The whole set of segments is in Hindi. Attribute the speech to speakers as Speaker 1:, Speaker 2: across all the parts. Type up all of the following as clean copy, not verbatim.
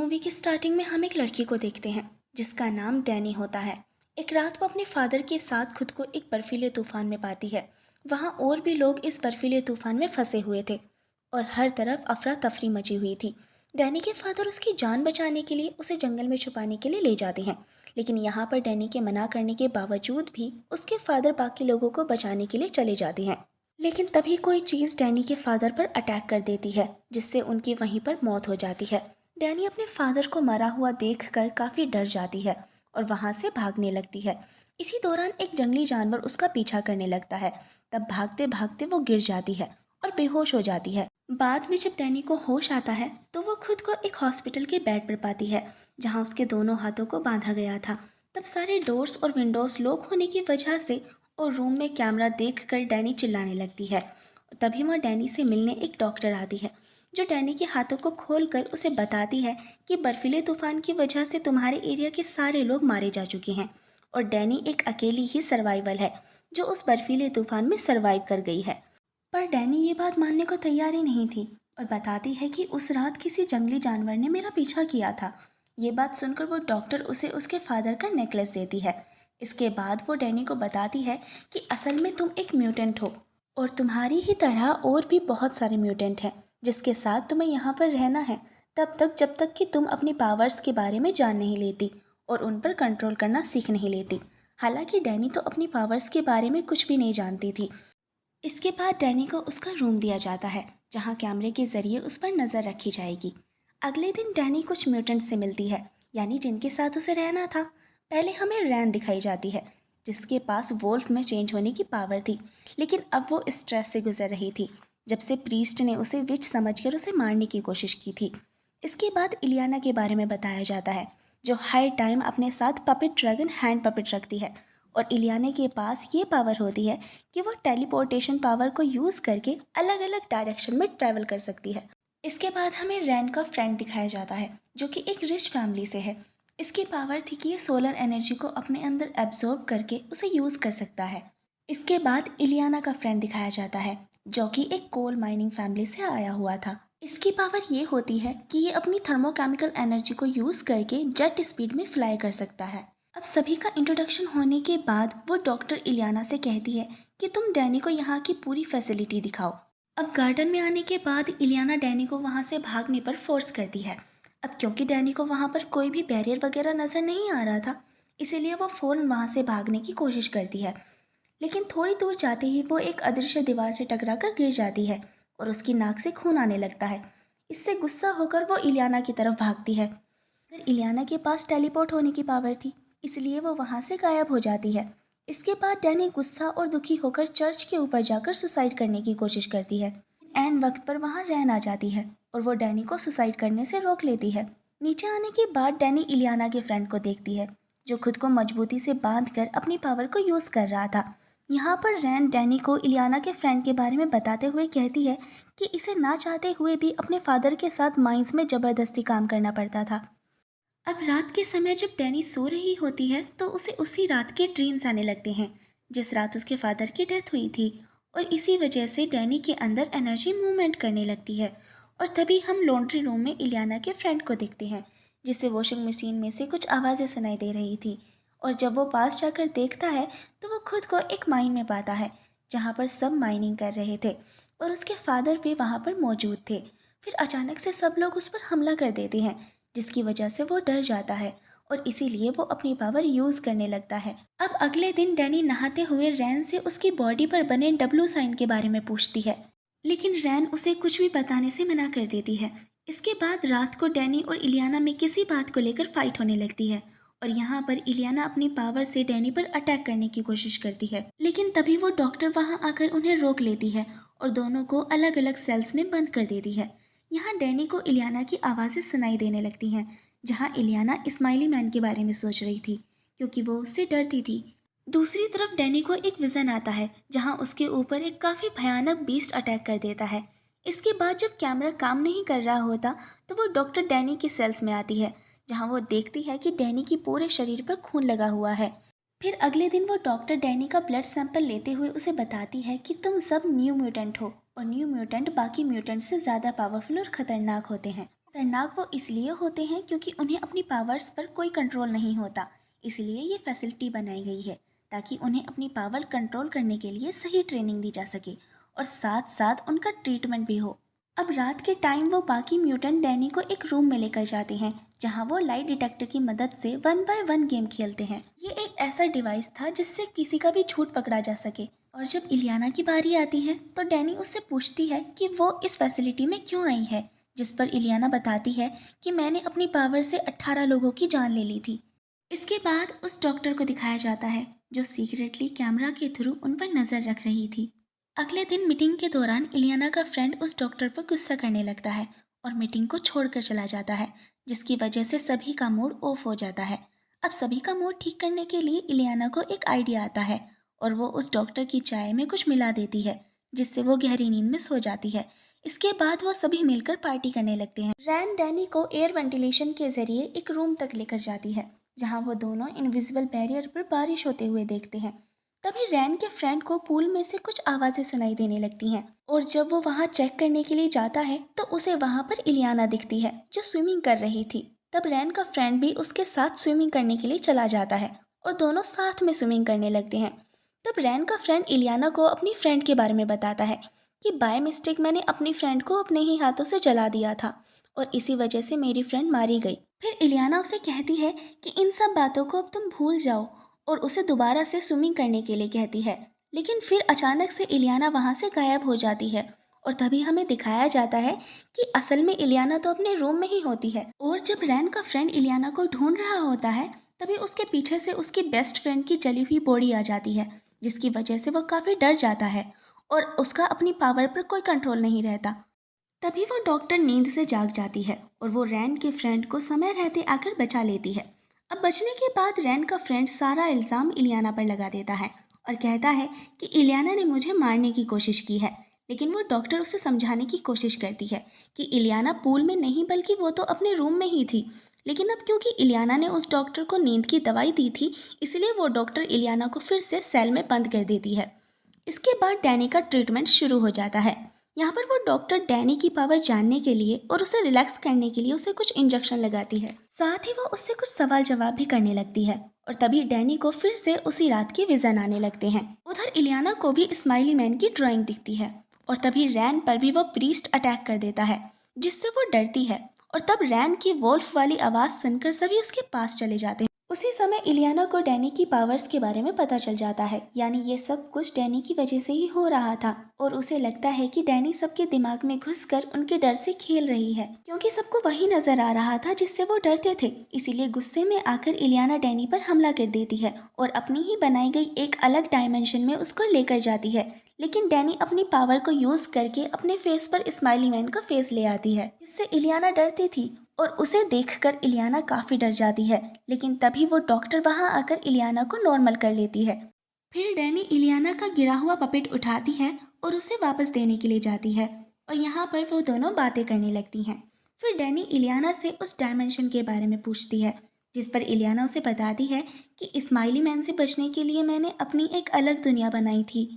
Speaker 1: मूवी की स्टार्टिंग में हम एक लड़की को देखते हैं जिसका नाम डैनी होता है। एक रात वो अपने फादर के साथ खुद को एक बर्फीले तूफान में पाती है। वहाँ और भी लोग इस बर्फीले तूफान में फंसे हुए थे और हर तरफ अफरा तफरी मची हुई थी। डैनी के फादर उसकी जान बचाने के लिए उसे जंगल में छुपाने के लिए ले जाते हैं, लेकिन यहाँ पर डैनी के मना करने के बावजूद भी उसके फादर बाकी लोगों को बचाने के लिए चले जाते हैं। लेकिन तभी कोई चीज़ डैनी के फादर पर अटैक कर देती है जिससे उनकी वहीं पर मौत हो जाती है। डैनी अपने फादर को मरा हुआ देखकर काफ़ी डर जाती है और वहाँ से भागने लगती है। इसी दौरान एक जंगली जानवर उसका पीछा करने लगता है। तब भागते भागते वो गिर जाती है और बेहोश हो जाती है। बाद में जब डैनी को होश आता है तो वो खुद को एक हॉस्पिटल के बेड पर पाती है जहाँ उसके दोनों हाथों को बांधा गया था। तब सारे डोर्स और विंडोज़ लॉक होने की वजह से और रूम में कैमरा देखकर डैनी चिल्लाने लगती है। तभी वहाँ डैनी से मिलने एक डॉक्टर आती है जो डैनी के हाथों को खोलकर उसे बताती है कि बर्फीले तूफान की वजह से तुम्हारे एरिया के सारे लोग मारे जा चुके हैं और डैनी एक अकेली ही सर्वाइवल है जो उस बर्फीले तूफान में सर्वाइव कर गई है। पर डैनी ये बात मानने को तैयार ही नहीं थी और बताती है कि उस रात किसी जंगली जानवर ने मेरा पीछा किया था। ये बात सुनकर वो डॉक्टर उसे उसके फादर का नेकलेस देती है। इसके बाद वो डैनी को बताती है कि असल में तुम एक म्यूटेंट हो और तुम्हारी ही तरह और भी बहुत सारे म्यूटेंट हैं जिसके साथ तुम्हें यहाँ पर रहना है तब तक जब तक कि तुम अपनी पावर्स के बारे में जान नहीं लेती और उन पर कंट्रोल करना सीख नहीं लेती। हालांकि डैनी तो अपनी पावर्स के बारे में कुछ भी नहीं जानती थी। इसके बाद डैनी को उसका रूम दिया जाता है जहाँ कैमरे के ज़रिए उस पर नज़र रखी जाएगी। अगले दिन डैनी कुछ म्यूटेंट से मिलती है, यानी जिनके साथ उसे रहना था। पहले हमें रैन दिखाई जाती है जिसके पास वोल्फ में चेंज होने की पावर थी, लेकिन अब वो स्ट्रेस से गुजर रही थी जब से प्रीस्ट ने उसे विच समझकर उसे मारने की कोशिश की थी। इसके बाद इलियाना के बारे में बताया जाता है जो हर टाइम अपने साथ पपेट ड्रैगन हैंड पपेट रखती है और इलियाना के पास ये पावर होती है कि वह टेलीपोर्टेशन पावर को यूज़ करके अलग अलग डायरेक्शन में ट्रैवल कर सकती है। इसके बाद हमें रैन का फ्रेंड दिखाया जाता है जो कि एक रिच फैमिली से है। इसकी पावर थी कि ये सोलर एनर्जी को अपने अंदर एब्जॉर्ब करके उसे यूज़ कर सकता है। इसके बाद इलियाना का फ्रेंड दिखाया जाता है जो कि एक कोल माइनिंग फैमिली से आया हुआ था। इसकी पावर ये होती है कि ये अपनी थर्मोकेमिकल एनर्जी को यूज़ करके जेट स्पीड में फ्लाई कर सकता है। अब सभी का इंट्रोडक्शन होने के बाद वो डॉक्टर इलियाना से कहती है कि तुम डैनी को यहाँ की पूरी फैसिलिटी दिखाओ। अब गार्डन में आने के बाद इलियाना डैनी को वहाँ से भागने पर फोर्स करती है। अब क्योंकि डैनी को वहाँ पर कोई भी बैरियर वगैरह नज़र नहीं आ रहा था, इसीलिए वो फ़ौरन वहाँ से भागने की कोशिश करती है। लेकिन थोड़ी दूर जाते ही वो एक अदृश्य दीवार से टकराकर गिर जाती है और उसकी नाक से खून आने लगता है। इससे गुस्सा होकर वो इलियाना की तरफ भागती है। फिर इलियाना के पास टेलीपोर्ट होने की पावर थी, इसलिए वो वहाँ से गायब हो जाती है। इसके बाद डैनी गुस्सा और दुखी होकर चर्च के ऊपर जाकर सुसाइड करने की कोशिश करती है। ऐन वक्त पर वहाँ रैन आ जाती है और वो डैनी को सुसाइड करने से रोक लेती है। नीचे आने के बाद डैनी इलियाना के फ्रेंड को देखती है जो खुद को मजबूती से बांधकर अपनी पावर को यूज़ कर रहा था। यहाँ पर रैन डैनी को इलियाना के फ्रेंड के बारे में बताते हुए कहती है कि इसे ना चाहते हुए भी अपने फादर के साथ माइंस में ज़बरदस्ती काम करना पड़ता था। अब रात के समय जब डैनी सो रही होती है तो उसे उसी रात के ड्रीम्स आने लगते हैं जिस रात उसके फादर की डेथ हुई थी और इसी वजह से डैनी के अंदर एनर्जी मूवमेंट करने लगती है। और तभी हम लॉन्ड्री रूम में इलियाना के फ्रेंड को देखते हैं जिसे वॉशिंग मशीन में से कुछ आवाज़ें सुनाई दे रही थी और जब वो पास जाकर देखता है तो वो खुद को एक माइन में पाता है जहाँ पर सब माइनिंग कर रहे थे और उसके फादर भी वहाँ पर मौजूद थे। फिर अचानक से सब लोग उस पर हमला कर देते हैं जिसकी वजह से वो डर जाता है और इसीलिए वो अपनी पावर यूज़ करने लगता है। अब अगले दिन डैनी नहाते हुए रैन से उसकी बॉडी पर बने डब्लू साइन के बारे में पूछती है, लेकिन रैन उसे कुछ भी बताने से मना कर देती है। इसके बाद रात को डैनी और इलियाना में किसी बात को लेकर फाइट होने लगती है और यहाँ पर इलियाना अपनी पावर से डैनी पर अटैक करने की कोशिश करती है, लेकिन तभी वो डॉक्टर वहाँ आकर उन्हें रोक लेती है और दोनों को अलग अलग सेल्स में बंद कर देती है। यहाँ डैनी को इलियाना की आवाज़ें सुनाई देने लगती हैं जहाँ इलियाना स्माइली मैन के बारे में सोच रही थी क्योंकि वो उससे डरती थी। दूसरी तरफ डैनी को एक विज़न आता है जहाँ उसके ऊपर एक काफ़ी भयानक बीस्ट अटैक कर देता है। इसके बाद जब कैमरा काम नहीं कर रहा होता तो वो डॉक्टर डैनी के सेल्स में आती है जहाँ वो देखती है कि डैनी की पूरे शरीर पर खून लगा हुआ है। फिर अगले दिन वो डॉक्टर डैनी का ब्लड सैंपल लेते हुए उसे बताती है कि तुम सब न्यू म्यूटेंट हो और न्यू म्यूटेंट बाकी म्यूटेंट से ज़्यादा पावरफुल और ख़तरनाक होते हैं। खतरनाक वो इसलिए होते हैं क्योंकि उन्हें अपनी पावर्स पर कोई कंट्रोल नहीं होता। इसलिए ये फैसिलिटी बनाई गई है ताकि उन्हें अपनी पावर कंट्रोल करने के लिए सही ट्रेनिंग दी जा सके और साथ साथ उनका ट्रीटमेंट भी हो। अब रात के टाइम वो बाकी म्यूटेंट डैनी को एक रूम में लेकर जाते हैं जहां वो लाइट डिटेक्टर की मदद से 1 by 1 गेम खेलते हैं। ये एक ऐसा डिवाइस था जिससे किसी का भी झूठ पकड़ा जा सके। और जब इलियाना की बारी आती है तो डैनी उससे पूछती है कि वो इस फैसिलिटी में क्यों आई है, जिस पर इलियाना बताती है कि मैंने अपनी पावर से 18 लोगों की जान ले ली थी। इसके बाद उस डॉक्टर को दिखाया जाता है जो सीक्रेटली कैमरा के थ्रू उन पर नज़र रख रही थी। अगले दिन मीटिंग के दौरान इलियाना का फ्रेंड उस डॉक्टर पर गुस्सा करने लगता है और मीटिंग को छोड़कर चला जाता है, जिसकी वजह से सभी का मूड ऑफ हो जाता है। अब सभी का मूड ठीक करने के लिए इलियाना को एक आइडिया आता है और वो उस डॉक्टर की चाय में कुछ मिला देती है जिससे वो गहरी नींद में सो जाती है। इसके बाद वो सभी मिलकर पार्टी करने लगते हैं। रैन डैनी को एयर वेंटिलेशन के जरिए एक रूम तक लेकर जाती है जहाँ वो दोनों इनविजिबल बैरियर पर बारिश होते हुए देखते हैं। तभी रैन के फ्रेंड को पूल में से कुछ आवाज़ें सुनाई देने लगती हैं और जब वो वहाँ चेक करने के लिए जाता है तो उसे वहाँ पर इलियाना दिखती है जो स्विमिंग कर रही थी। तब रैन का फ्रेंड भी उसके साथ स्विमिंग करने के लिए चला जाता है और दोनों साथ में स्विमिंग करने लगते हैं। तब रैन का फ्रेंड इलियाना को अपनी फ्रेंड के बारे में बताता है कि बाय मिस्टेक मैंने अपनी फ्रेंड को अपने ही हाथों से जला दिया था और इसी वजह से मेरी फ्रेंड मारी गई। फिर इलियाना उसे कहती है कि इन सब बातों को अब तुम भूल जाओ और उसे दोबारा से स्विमिंग करने के लिए कहती है। लेकिन फिर अचानक से इलियाना वहाँ से गायब हो जाती है और तभी हमें दिखाया जाता है कि असल में इलियाना तो अपने रूम में ही होती है। और जब रैन का फ्रेंड इलियाना को ढूंढ रहा होता है तभी उसके पीछे से उसकी बेस्ट फ्रेंड की जली हुई बॉडी आ जाती है, जिसकी वजह से वो काफ़ी डर जाता है और उसका अपनी पावर पर कोई कंट्रोल नहीं रहता। तभी वो डॉक्टर नींद से जाग जाती है और वो रैन के फ्रेंड को समय रहते आकर बचा लेती है। अब बचने के बाद रैन का फ्रेंड सारा इल्ज़ाम इलियाना पर लगा देता है और कहता है कि इलियाना ने मुझे मारने की कोशिश की है। लेकिन वो डॉक्टर उसे समझाने की कोशिश करती है कि इलियाना पूल में नहीं बल्कि वो तो अपने रूम में ही थी। लेकिन अब क्योंकि इलियाना ने उस डॉक्टर को नींद की दवाई दी थी इसलिए वो डॉक्टर इलियाना को फिर से सेल में बंद कर देती है। इसके बाद डैनी का ट्रीटमेंट शुरू हो जाता है। यहाँ पर वो डॉक्टर डैनी की पावर जानने के लिए और उसे रिलैक्स करने के लिए उसे कुछ इंजेक्शन लगाती है। साथ ही वो उससे कुछ सवाल जवाब भी करने लगती है और तभी डैनी को फिर से उसी रात के विजन आने लगते हैं। उधर इलियाना को भी स्माइली मैन की ड्राइंग दिखती है और तभी रैन पर भी वो प्रीस्ट अटैक कर देता है जिससे वो डरती है और तब रैन की वोल्फ वाली आवाज़ सुनकर सभी उसके पास चले जाते हैं। उसी समय इलियाना को डैनी की पावर्स के बारे में पता चल जाता है, यानी ये सब कुछ डैनी की वजह से ही हो रहा था और उसे लगता है कि डैनी सबके दिमाग में घुसकर उनके डर से खेल रही है क्योंकि सबको वही नजर आ रहा था जिससे वो डरते थे। इसीलिए गुस्से में आकर इलियाना डैनी पर हमला कर देती है और अपनी ही बनाई गई एक अलग डायमेंशन में उसको लेकर जाती है। लेकिन डैनी अपनी पावर को यूज करके अपने फेस पर स्माइली मैन का फेस ले आती है जिससे इलियाना डरती थी और उसे देखकर इलियाना काफ़ी डर जाती है। लेकिन तभी वो डॉक्टर वहां आकर इलियाना को नॉर्मल कर लेती है। फिर डैनी इलियाना का गिरा हुआ पपेट उठाती है और उसे वापस देने के लिए जाती है और यहाँ पर वो दोनों बातें करने लगती हैं। फिर डैनी इलियाना से उस डायमेंशन के बारे में पूछती है जिस पर इलियाना उसे बताती है कि स्माइली मैन से बचने के लिए मैंने अपनी एक अलग दुनिया बनाई थी।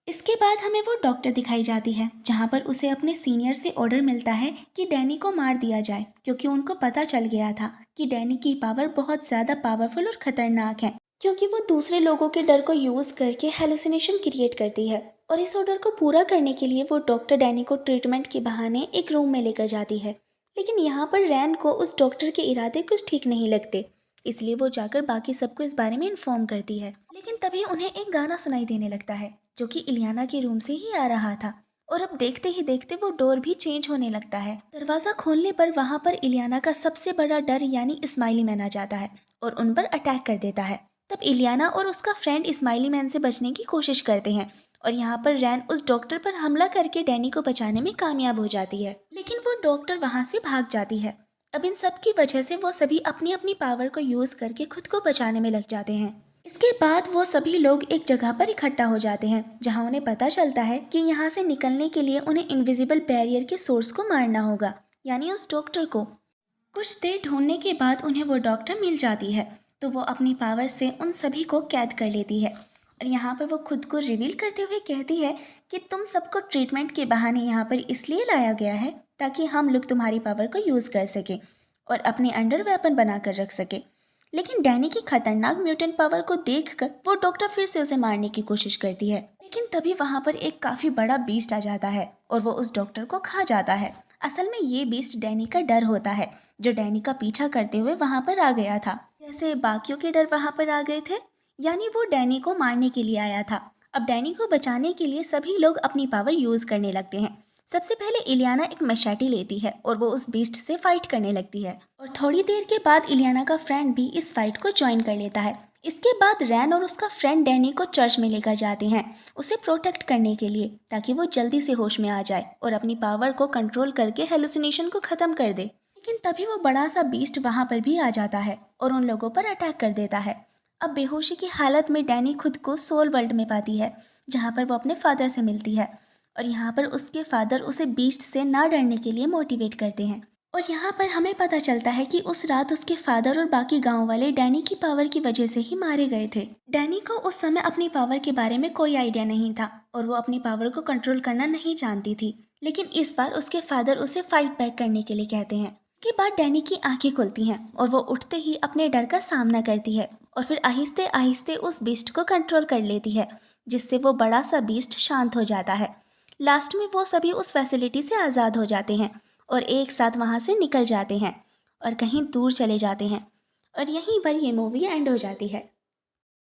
Speaker 1: इसके बाद हमें वो डॉक्टर दिखाई जाती है जहाँ पर उसे अपने सीनियर से ऑर्डर मिलता है कि डैनी को मार दिया जाए क्योंकि उनको पता चल गया था कि डैनी की पावर बहुत ज़्यादा पावरफुल और ख़तरनाक है क्योंकि वो दूसरे लोगों के डर को यूज़ करके हेलुसिनेशन क्रिएट करती है। और इस ऑर्डर को पूरा करने के लिए वो डॉक्टर डैनी को ट्रीटमेंट के बहाने एक रूम में लेकर जाती है। लेकिन यहाँ पर रैन को उस डॉक्टर के इरादे कुछ ठीक नहीं लगते, इसलिए वो जाकर बाकी सबको इस बारे में इन्फॉर्म करती है। लेकिन तभी उन्हें एक गाना सुनाई देने लगता है जो कि इलियाना के रूम से ही आ रहा था और अब देखते ही देखते वो डोर भी चेंज होने लगता है। दरवाज़ा खोलने पर वहाँ पर इलियाना का सबसे बड़ा डर यानी स्माइली मैन आ जाता है और उन पर अटैक कर देता है। तब इलियाना और उसका फ्रेंड स्माइली मैन से बचने की कोशिश करते हैं और यहाँ पर रैन उस डॉक्टर पर हमला करके डैनी को बचाने में कामयाब हो जाती है। लेकिन वो डॉक्टर वहाँ से भाग जाती है। अब इन सब की वजह से वो सभी अपनी अपनी पावर को यूज़ करके खुद को बचाने में लग जाते हैं। इसके बाद वो सभी लोग एक जगह पर इकट्ठा हो जाते हैं जहां उन्हें पता चलता है कि यहाँ से निकलने के लिए उन्हें इनविजिबल बैरियर के सोर्स को मारना होगा, यानी उस डॉक्टर को। कुछ देर ढूंढने के बाद उन्हें वो डॉक्टर मिल जाती है तो वो अपनी पावर से उन सभी को कैद कर लेती है और यहाँ पर वो खुद को रिवील करते हुए कहती है कि तुम सबको ट्रीटमेंट के बहाने यहाँ पर इसलिए लाया गया है ताकि हम लोग तुम्हारी पावर को यूज़ कर सकें और अपने अंडर वेपन बनाकर रख सके। लेकिन डैनी की खतरनाक म्यूटेंट पावर को देखकर वो डॉक्टर फिर से उसे मारने की कोशिश करती है, लेकिन तभी वहाँ पर एक काफ़ी बड़ा बीस्ट आ जाता है और वो उस डॉक्टर को खा जाता है। असल में ये बीस्ट डैनी का डर होता है, जो डैनी का पीछा करते हुए वहाँ पर आ गया था, जैसे बाकियों के डर वहाँ पर आ गए थे। यानी वो डैनी को मारने के लिए आया था। अब डैनी को बचाने के लिए सभी लोग अपनी पावर यूज़ करने लगते हैं। सबसे पहले इलियाना एक मशाटी लेती है और वो उस बीस्ट से फाइट करने लगती है, और थोड़ी देर के बाद इलियाना का फ्रेंड भी इस फाइट को ज्वाइन कर लेता है। इसके बाद रैन और उसका फ्रेंड डैनी को चर्च में लेकर जाते हैं उसे प्रोटेक्ट करने के लिए, ताकि वो जल्दी से होश में आ जाए और अपनी पावर को कंट्रोल करके हेलुसिनेशन को ख़त्म कर दे। लेकिन तभी वो बड़ा सा बीस्ट वहाँ पर भी आ जाता है और उन लोगों पर अटैक कर देता है। अब बेहोशी की हालत में डैनी खुद को सोल वर्ल्ड में पाती है, जहाँ पर वो अपने फादर से मिलती है, और यहाँ पर उसके फादर उसे बीस्ट से ना डरने के लिए मोटिवेट करते हैं। और यहाँ पर हमें पता चलता है कि उस रात उसके फादर और बाकी गांव वाले डैनी की पावर की वजह से ही मारे गए थे। डैनी को उस समय अपनी पावर के बारे में कोई आइडिया नहीं था और वो अपनी पावर को कंट्रोल करना नहीं जानती थी, लेकिन इस बार उसके फादर उसे फाइट बैक करने के लिए कहते हैं। इसके बाद डैनी की आंखें खुलती हैं और वो उठते ही अपने डर का सामना करती है और फिर आहिस्ते आहिस्ते उस बीस्ट को कंट्रोल कर लेती है, जिससे वो बड़ा सा बीस्ट शांत हो जाता है। लास्ट में वो सभी उस फैसिलिटी से आज़ाद हो जाते हैं और एक साथ वहाँ से निकल जाते हैं और कहीं दूर चले जाते हैं, और यहीं पर ये मूवी एंड हो जाती है।